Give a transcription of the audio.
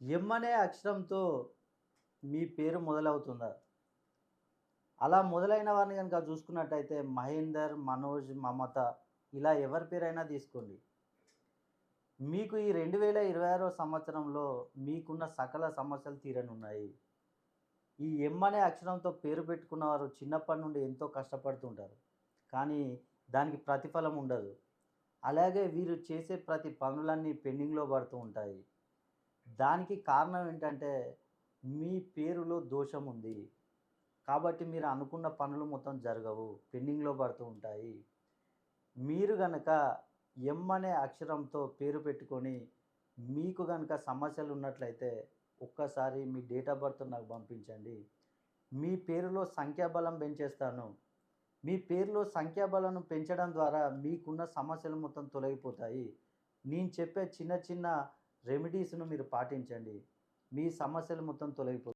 ఎమ్ అనే అక్షరంతో మీ పేరు మొదలవుతుందా? అలా మొదలైన వారిని గనుక చూసుకున్నట్టయితే మహేందర్, మనోజ్, మమత ఇలా ఎవరి పేరైనా తీసుకోండి. మీకు ఈ 2026 సంవత్సరంలో మీకున్న సకల సమస్యలు తీరనున్నాయి. ఈ ఎమ్ అనే అక్షరంతో పేరు పెట్టుకున్నవారు చిన్నప్పటి నుండి ఎంతో కష్టపడుతుంటారు. కానీ దానికి ప్రతిఫలం ఉండదు. అలాగే వీరు చేసే ప్రతి పనులన్నీ పెండింగ్‌లో పడుతూ ఉంటాయి. దానికి కారణం ఏంటంటే, మీ పేరులో దోషం ఉంది. కాబట్టి మీరు అనుకున్న పనులు మొత్తం జరగవు. పెండింగ్‌లో పడుతూ ఉంటాయి. మీరు గనక ఎమ్ అనే అక్షరంతో పేరు పెట్టుకొని, మీకు గనక సమస్యలున్నట్లయితే, ఒక్కసారి మీ డేట్ ఆఫ్ బర్త్ నాకు పంపించండి. మీ పేరులో సంఖ్యాబలం పెంచేస్తాను. మీ పేరులో సంఖ్యాబలం పెంచడం ద్వారా మీకున్న సమస్యలు మొత్తం తొలగిపోతాయి. నేను చెప్పే చిన్న చిన్న రెమెడీస్‌ను మీరు పాటించండి. మీ సమస్యలు మొత్తం తొలగిపోతాయి.